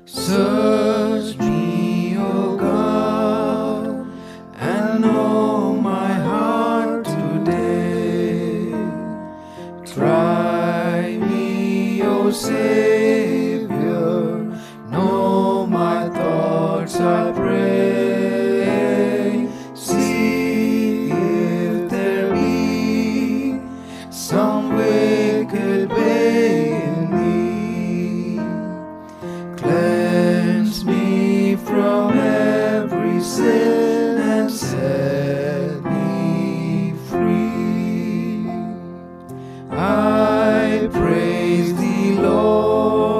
Search me, O God, and know my heart today. Try me, O Savior, know my thoughts, I pray. See if there be some wicked way in me. Cleanse me from every sin and set me free. I praise thee, Lord.